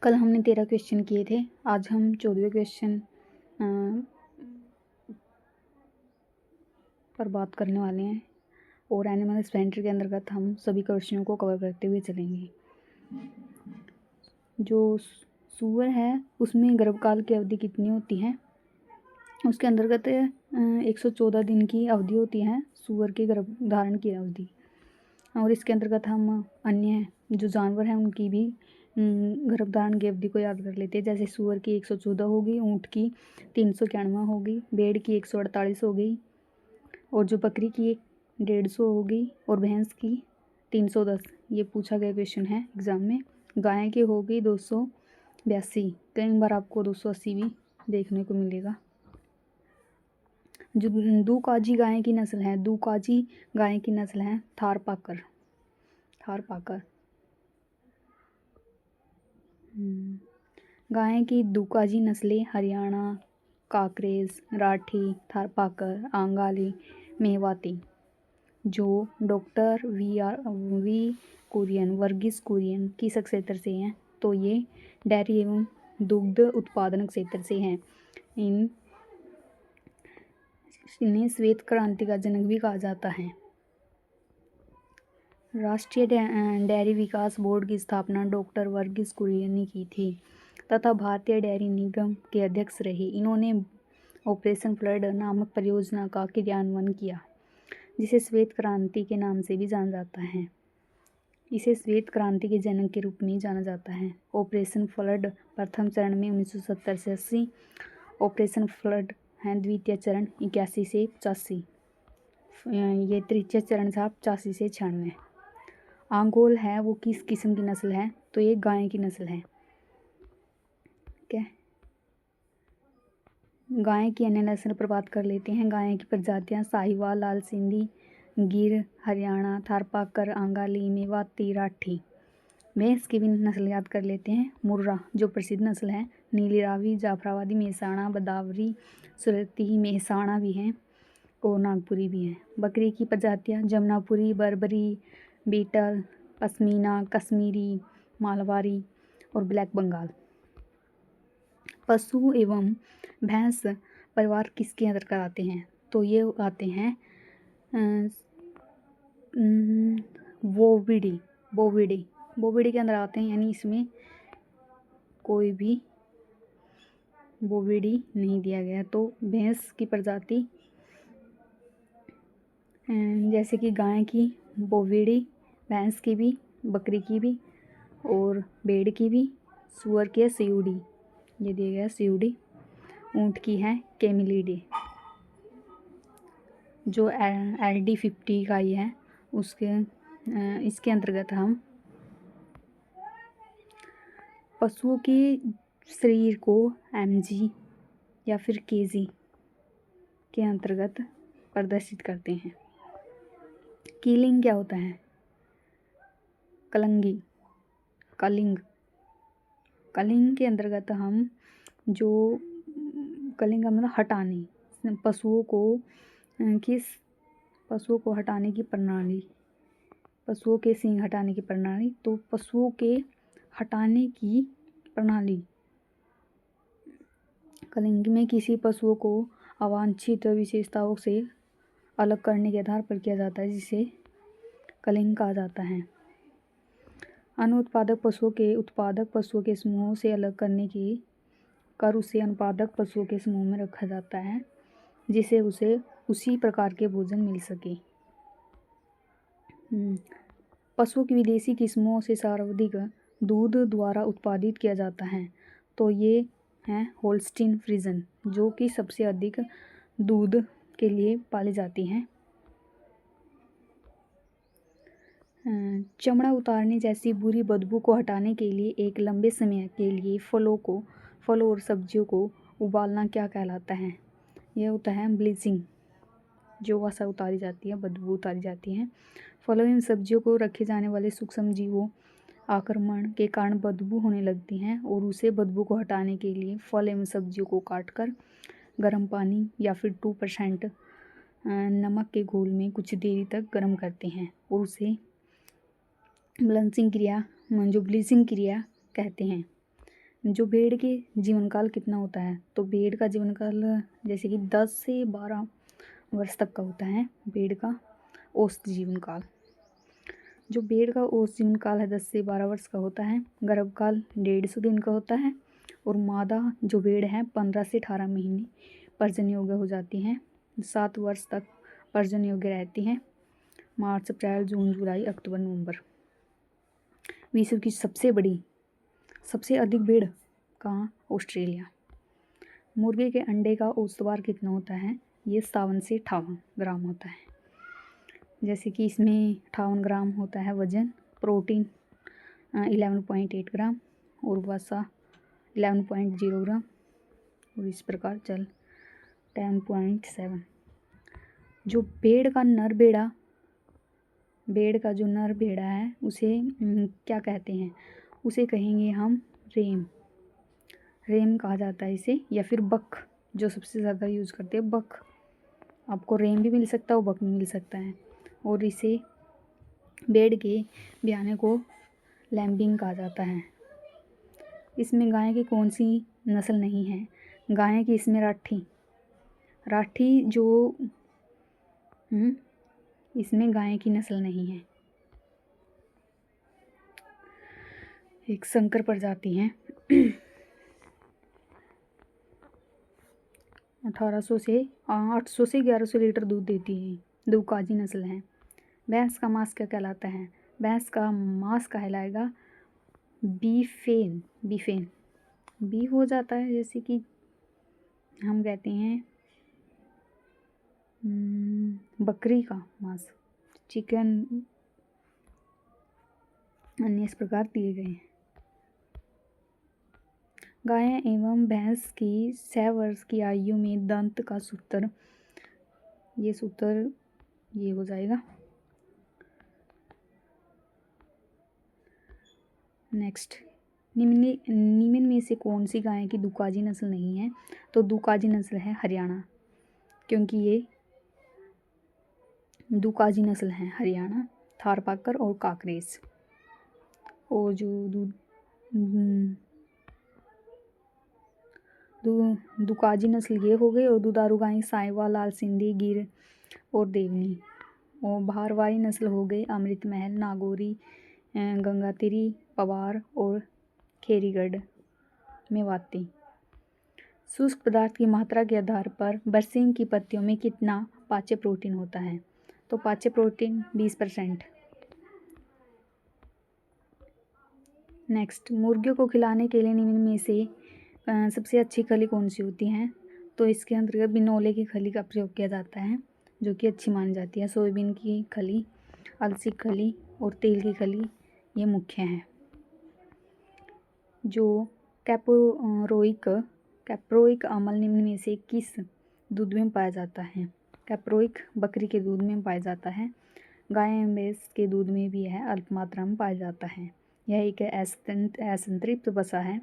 कल हमने 13 क्वेश्चन किए थे, आज हम 14वें क्वेश्चन पर बात करने वाले हैं और एनिमल हस्बेंड्री के अंतर्गत हम सभी क्वेश्चनों को कवर करते हुए चलेंगे। जो सूअर है उसमें गर्भकाल की अवधि कितनी होती है? उसके अंतर्गत 114 दिन की अवधि होती है सूअर के गर्भ धारण की अवधि। और इसके अंतर्गत हम अन्य जो जानवर हैं उनकी भी गर्भधारण की अवधि को याद कर लेते हैं। जैसे सूअर की 114 होगी, ऊँट की 391 होगी, भेड़ की 148 हो गई, और जो बकरी की 150 होगी, और भैंस की 310। ये पूछा गया क्वेश्चन है एग्ज़ाम में। गाय की होगी 282, कई बार आपको 280 भी देखने को मिलेगा। जो दूकाजी गाय की नस्ल है, दूकाजी गाय की नस्ल है थारपाकर। गाय की दूकाजी नस्लें हरियाणा, काकरेज, राठी, थारपाकर, आंगाली, मेवाती। जो डॉक्टर वी कुरियन, वर्गीस कुरियन किस क्षेत्र से हैं? तो ये डेयरी एवं दुग्ध उत्पादन क्षेत्र से हैं। इन्हें श्वेत क्रांति का जनक भी कहा जाता है। राष्ट्रीय डेयरी विकास बोर्ड की स्थापना डॉक्टर वर्गीस कुरियन ने की थी तथा भारतीय डेयरी निगम के अध्यक्ष रहे। इन्होंने ऑपरेशन फ्लड नामक परियोजना का क्रियान्वयन किया, जिसे श्वेत क्रांति के नाम से भी जाना जाता है। इसे श्वेत क्रांति के जनक के रूप में जाना जाता है। ऑपरेशन फ्लड प्रथम चरण में 1970 से 80, ऑपरेशन फ्लड है द्वितीय चरण 81 से 85, ये तृतीय चरण था 85 से 96। आंगोल है वो किस किस्म की नस्ल है? तो ये गाय की नस्ल है। क्या गाय की अन्य नस्ल पर बात कर लेते हैं। गाय की प्रजातियां साहिवाल, लाल सिंधी, गिर, हरियाणा, थारपाकर, आंगाली, मेवाती, राठी। भैंस की भी नस्ल याद कर लेते हैं। मुर्रा जो प्रसिद्ध नस्ल है, नीली रावी, जाफराबादी, मेहसाणा, बदावरी, सुरती, मेहसाणा भी हैं और नागपुरी भी हैं। बकरी की प्रजातियां जमुनापुरी, बर्बरी, बीटल, पश्मीना, कश्मीरी, मालवारी और ब्लैक बंगाल। पशु एवं भैंस परिवार किसके अंतर्गत आते हैं? तो ये आते हैं बोविडी के अंदर आते हैं, यानी इसमें कोई भी बोविडी नहीं दिया गया। तो भैंस की प्रजाति जैसे कि गाय की बोविडी, भैंस की भी, बकरी की भी और भेड़ की भी, सूअर की है सियूडी, ये दिया गया सियूडी। ऊँट की है कैमिलिडी। जो LD50 का ही है उसके इसके अंतर्गत हम पशुओं के शरीर को mg या फिर kg के अंतर्गत प्रदर्शित करते हैं। कीलिंग क्या होता है? कलिंग के अंतर्गत हम जो कलिंग का मतलब हटाने, पशुओं को हटाने की प्रणाली, पशुओं के सींग हटाने की प्रणाली। तो पशुओं के हटाने की प्रणाली कलिंग में किसी पशुओं को अवांछित विशेषताओं से अलग करने के आधार पर किया जाता है, जिसे कलिंग कहा जाता है। अनुत्पादक पशुओं के उत्पादक पशुओं के समूहों से अलग करने की कर उसे अनुत्पादक पशुओं के समूह में रखा जाता है, जिसे उसे उसी प्रकार के भोजन मिल सके। पशुओं की विदेशी किस्मों से सर्वाधिक दूध द्वारा उत्पादित किया जाता है। तो ये हैं होल्स्टीन फ्रीजन, जो कि सबसे अधिक दूध के लिए पाली जाती हैं। चमड़ा उतारने जैसी बुरी बदबू को हटाने के लिए एक लंबे समय के लिए फलों और सब्जियों को उबालना क्या कहलाता है? यह होता है ब्लीचिंग। जो वसा उतारी जाती है, बदबू उतारी जाती है। फलों एवं सब्जियों को रखे जाने वाले सूक्ष्म जीवों आक्रमण के कारण बदबू होने लगती हैं, और उसे बदबू को हटाने के लिए फल एवं सब्जियों को काटकर गर्म पानी या फिर 2% नमक के घोल में कुछ देरी तक गर्म करते हैं, और उसे ब्लीचिंग क्रिया कहते हैं। जो भेड़ के जीवन काल कितना होता है, तो भेड़ का जीवन काल जैसे कि 10 से 12 वर्ष तक का होता है भेड़ का औसत जीवन काल। जो भेड़ का औसत जीवन काल है 10 से 12 वर्ष का होता है। गर्भकाल 150 दिन का होता है और मादा जो भेड़ है 15 से 18 महीने प्रजनन योग्य हो जाती हैं। 7 वर्ष तक प्रजनन योग्य रहती हैं। मार्च, अप्रैल, जून, जुलाई, अक्टूबर, नवंबर। विश्व की सबसे अधिक भेड़ कहाँ? ऑस्ट्रेलिया। मुर्गे के अंडे का औसत भार कितना होता है? ये 57 से 58 ग्राम होता है। जैसे कि इसमें 58 ग्राम होता है वजन। प्रोटीन 11.8 ग्राम और वसा 11.0 ग्राम और इस प्रकार चल 10.7। जो भेड़ का जो नर भेड़ा है उसे क्या कहते हैं? उसे कहेंगे हम रेम कहा जाता है इसे, या फिर बक, जो सबसे ज़्यादा यूज़ करते हैं बक। आपको रेम भी मिल सकता है और बक भी मिल सकता है। और इसे भेड़ के ब्याने को लैम्बिंग कहा जाता है। इसमें गाय की कौन सी नस्ल नहीं है? गाय की इसमें राठी जो इसमें गाय की नस्ल नहीं है, एक संकर प्रजाति है। 800 से 1100 लीटर दूध देती है। दुकाजी नस्ल है। भैंस का मांस क्या कहलाता है? भैंस का मांस कहलाएगा बीफेन। बीफ हो जाता है, जैसे कि हम कहते हैं बकरी का मांस, चिकन, अन्य इस प्रकार दिए गए हैं। गाय एवं भैंस की 6 वर्ष की आयु में दंत का सूत्र ये हो जाएगा। नेक्स्ट, निम्न में से कौन सी गाय की दुकाजी नस्ल नहीं है? तो दुकाजी नस्ल है हरियाणा, क्योंकि ये दुकाजी नस्ल है हरियाणा, थारपाकर और काकरेज। और जो दुकाजी नस्ल ये हो गई। और दुधारू गाय साहिवाल, लाल सिंधी, गिर और देवनी। और भारवाही नस्ल हो गई अमृत महल, नागौरी, गंगातिरी, पवार और खेरीगढ़, मेवाती। शुष्क पदार्थ की मात्रा के आधार पर बरसीम की पत्तियों में कितना पाच्य प्रोटीन होता है? तो पाच्य प्रोटीन 20%। नेक्स्ट, मुर्गियों को खिलाने के लिए निम्न में से सबसे अच्छी खली कौन सी होती है? तो इसके अंतर्गत बिनौले की खली का प्रयोग किया जाता है, जो कि अच्छी मानी जाती है। सोयाबीन की खली, अलसी खली और तेल की खली ये मुख्य हैं। जो कैप्रोइक अम्ल निम्न में से किस दूध में पाया जाता है? कैप्रोइक बकरी के दूध में पाया जाता है। गाय एवं भैंस के दूध में भी यह अल्प मात्रा में पाया जाता है। यह एक असंतृप्त वसा है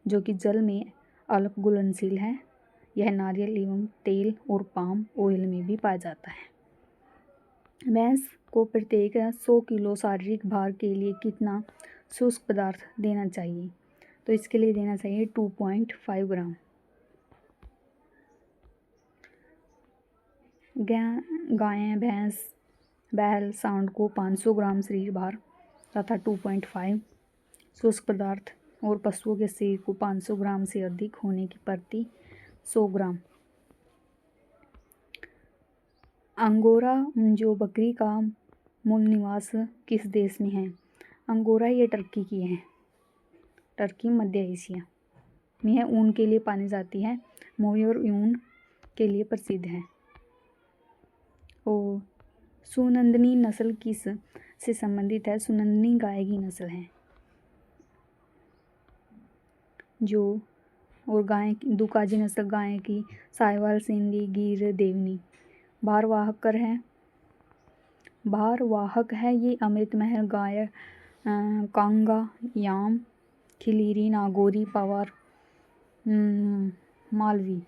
जो कि जल में अल्प घुलनशील है। यह नारियल एवं तेल और पाम ऑयल में भी पाया जाता है। भैंस को प्रत्येक 100 किलो शारीरिक भार के लिए कितना शुष्क पदार्थ देना चाहिए? तो इसके लिए देना चाहिए 2.5 ग्राम। गाय, भैंस, बैल, सांड को 500 ग्राम शरीर भार तथा 2.5 शुष्क पदार्थ और पशुओं के शरीर को 500 ग्राम से अधिक होने की प्रति 100 ग्राम। अंगोरा जो बकरी का मूल निवास किस देश में है? अंगोरा ये टर्की की है। टर्की मध्य एशिया में है। ऊन के लिए पानी जाती है। मोहर ऊन के लिए प्रसिद्ध है। और सुनंदनी नस्ल किस से संबंधित है? सुनंदनी गाय की नस्ल है। जो और गाय दुकाजी नस्ल गाय की साहिवाल, सिंधी, गिर, देवनी। भारवाहक है ये अमृत महल, गाय, कांगा, याम, खिलीरी, नागौरी, पवार, मालवी,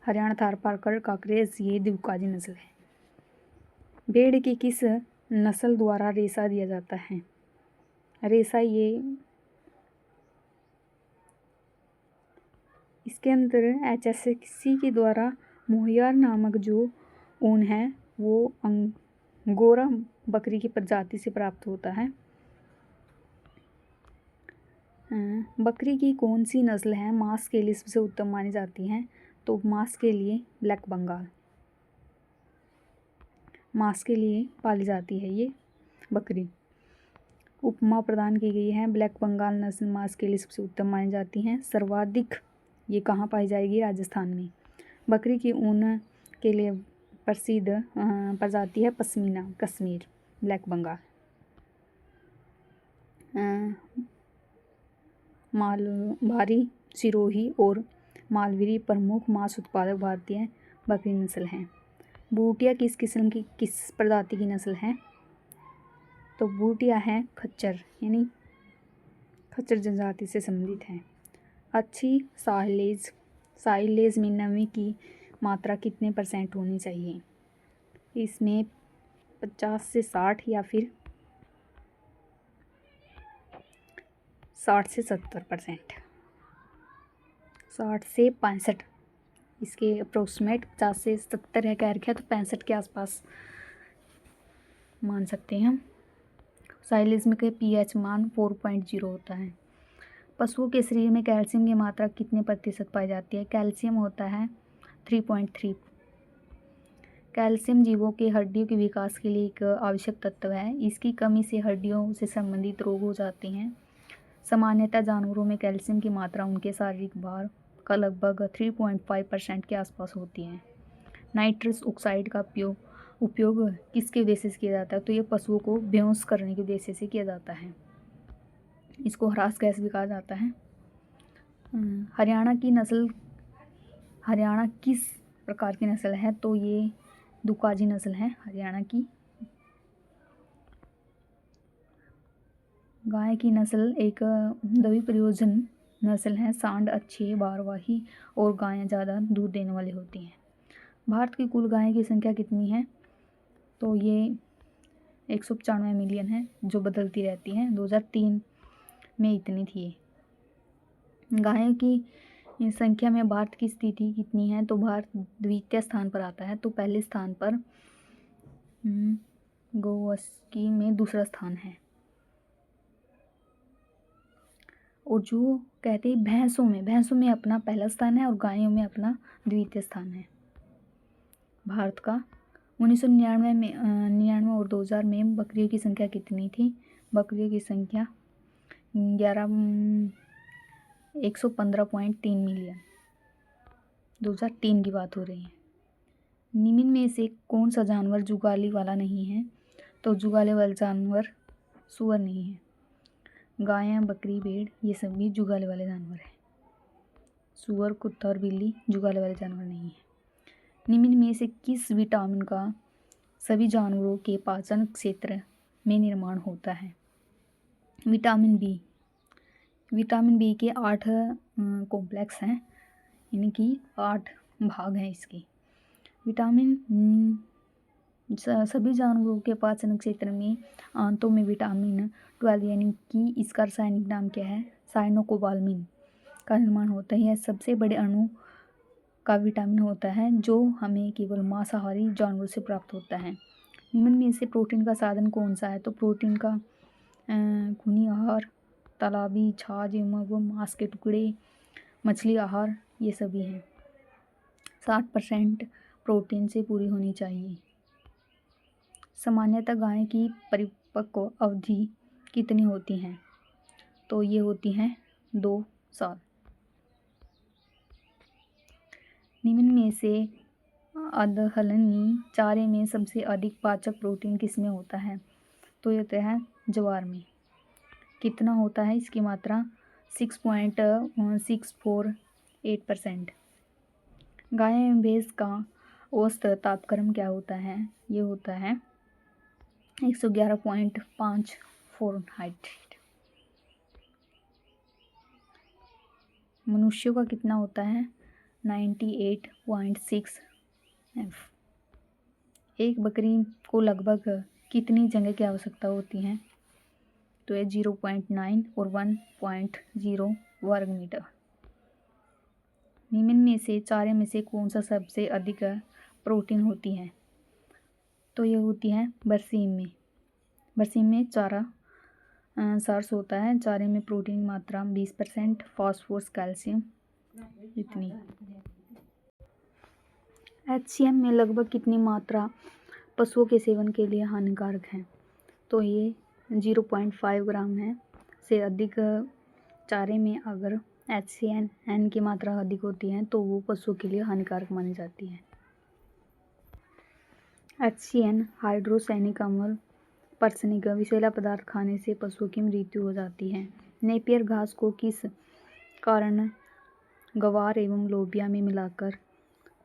हरियाणा, थारपारकर, काकरेज ये दुकाजी नस्ल है। भेड़ की किस नस्ल द्वारा रेशा दिया जाता है? रेशा ये इसके अंदर HSC के द्वारा मोहयार नामक जो ऊन है वो अंगोरा बकरी की प्रजाति से प्राप्त होता है। बकरी की कौन सी नस्ल है मांस के लिए सबसे उत्तम मानी जाती है? तो मांस के लिए ब्लैक बंगाल, मांस के लिए पाली जाती है ये बकरी। उपमा प्रदान की गई है, ब्लैक बंगाल नस्ल मांस के लिए सबसे उत्तम मानी जाती हैं। सर्वाधिक ये कहाँ पाई जाएगी? राजस्थान में। बकरी की ऊन के लिए प्रसिद्ध प्रजाति है पश्मीना, कश्मीर, ब्लैक बंगाल। मालवारी, सिरोही और मालवी प्रमुख मांस उत्पादक भारतीय बकरी नस्ल हैं। बूटिया किस किस्म की, किस प्रजाति की नस्ल है? तो बूटिया है खच्चर, यानी खच्चर जनजाति से संबंधित है। अच्छी साइलेज में नमी की मात्रा कितने % होनी चाहिए? इसमें 50 से 60 या फिर 60 से 70%, 60 से 65, इसके अप्रोक्सीमेट 50 से 70 है कह रखा है, तो 65 के आसपास मान सकते हैं हम। साइलेज में के pH मान 4.0 होता है। पशुओं के शरीर में कैल्शियम की मात्रा कितने % पाई जाती है? कैल्शियम होता है 3.3। कैल्शियम जीवों के हड्डियों के विकास के लिए एक आवश्यक तत्व है। इसकी कमी से हड्डियों से संबंधित रोग हो जाते हैं। सामान्यतः जानवरों में कैल्शियम की मात्रा उनके शारीरिक भार का लगभग 3.5% के आसपास होती है। नाइट्रस ऑक्साइड का उपयोग किसके उद्देश्य से किया जाता है? तो ये पशुओं को बेहोश करने के उद्देश्य से किया जाता है। इसको हरास गैस भी कहा जाता है। हरियाणा किस प्रकार की नस्ल है? तो ये दुकाजी नस्ल है हरियाणा की। गाय की नस्ल एक द्वि प्रयोजन नस्ल है। सांड अच्छे भारवाही और गायें ज़्यादा दूध देने वाली होती हैं। भारत की कुल गायों की संख्या कितनी है? तो ये 195 मिलियन है, जो बदलती रहती हैं। 2003 में इतनी थी। गायों की संख्या में भारत की स्थिति कितनी है? तो भारत द्वितीय स्थान पर आता है। तो पहले स्थान पर गोवंशी में दूसरा स्थान है। और जो कहते हैं भैंसों में अपना पहला स्थान है और गायों में अपना द्वितीय स्थान है भारत का। 1999 में 99 और 2000 में बकरियों की संख्या कितनी थी? बकरियों की संख्या 115.3 मिलियन। 2003 की बात हो रही है। निम्न में से कौन सा जानवर जुगाली वाला नहीं है? तो जुगाली वाला जानवर सूअर नहीं है। गाय, बकरी, भेड़ ये सभी जुगाली वाले जानवर हैं। सूअर, कुत्ता और बिल्ली जुगाली वाले जानवर नहीं है। निम्न में से किस विटामिन का सभी जानवरों के पाचन क्षेत्र में निर्माण होता है? Vitamin B. विटामिन बी के 8 कॉम्प्लेक्स हैं, यानी कि 8 भाग हैं इसके। विटामिन सभी जानवरों के पाचन क्षेत्र में आंतों में विटामिन 12 यानी कि इसका रासायनिक नाम क्या है? साइनोकोबाल्मिन का निर्माण होता है। यह सबसे बड़े अणु का विटामिन होता है जो हमें केवल मांसाहारी जानवरों से प्राप्त होता है। निम्न में से प्रोटीन का साधन कौन सा है? तो प्रोटीन का खूनी आहार, तालाबी छाछ एवं मांस के टुकड़े, मछली आहार ये सभी हैं। 60% प्रोटीन से पूरी होनी चाहिए। सामान्यतः गाय की परिपक्व अवधि कितनी होती है? तो ये होती हैं 2 साल। निम्न में से अधहलनी चारे में सबसे अधिक पाचक प्रोटीन किसमें होता है? तो ये होता है ज्वार में। कितना होता है इसकी मात्रा? 6.648%। गाय एवं भैंस का औसत तापक्रम क्या होता है? ये होता है 111.5 फ़ारेनहाइट। मनुष्यों का कितना होता है? 98.6 F। एक बकरी को लगभग कितनी जगह की आवश्यकता होती है? तो ये 0.9 और 1.0 वर्ग मीटर। निम्न में से चारे में से कौन सा सबसे अधिक प्रोटीन होती है? तो ये होती है बरसीम में। बरसीम में चारा सार्स होता है। चारे में प्रोटीन मात्रा 20%, फॉस्फोरस कैल्शियम इतनी। HCl में लगभग कितनी मात्रा पशुओं के सेवन के लिए हानिकारक है? तो ये 0.5 ग्राम है। से अधिक चारे में अगर HCl की मात्रा अधिक होती है तो वो पशुओं के लिए हानिकारक मानी जाती है। HCl हाइड्रोसायनिक अम्ल पर्सनिक विषैला पदार्थ खाने से पशुओं की मृत्यु हो जाती है। नेपियर घास को किस कारण ग्वार एवं लोबिया में मिलाकर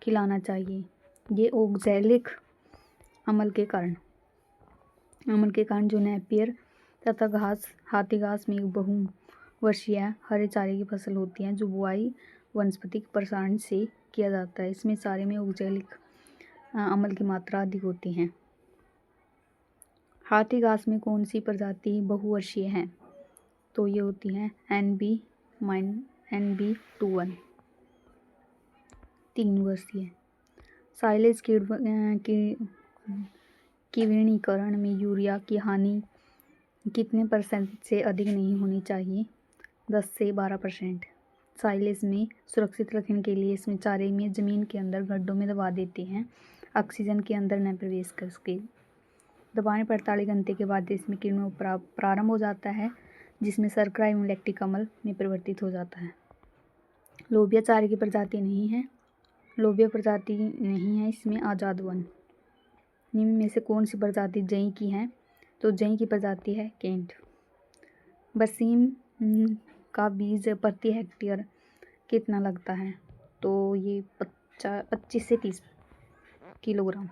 खिलाना चाहिए? ये ओक्सैलिक अम्ल के कारण जो नेपियर तथा हाथी घास में एक बहुवर्षीय हरे चारे की फसल होती है जो बुआई वनस्पतिक प्रसारण से किया जाता है। इसमें चारे में ओक्सैलिक अम्ल की मात्रा अधिक होती है। हाथी घास में कौन सी प्रजाति बहुवर्षीय है? तो ये होती है NB21 3 वर्षीय। साइलेज किण्वीकरण में यूरिया की हानि कितने % से अधिक नहीं होनी चाहिए? 10 से 12%। साइलेज में सुरक्षित रखने के लिए इसमें चारे में ज़मीन के अंदर गड्ढों में दबा देते हैं, ऑक्सीजन के अंदर न प्रवेश कर सके। दबाने पर 48 घंटे के बाद इसमें किण्वन प्रारंभ हो जाता है जिसमें शर्करा एवं लैक्टिक अम्ल में परिवर्तित हो जाता है। लोबिया चारे की प्रजाति नहीं है। इसमें आज़ाद वन। निम्न में से कौन सी प्रजाति जई की है? तो जई की प्रजाति है केंट। बरसीम का बीज प्रति हेक्टेयर कितना लगता है? तो ये 25 से 30 किलोग्राम।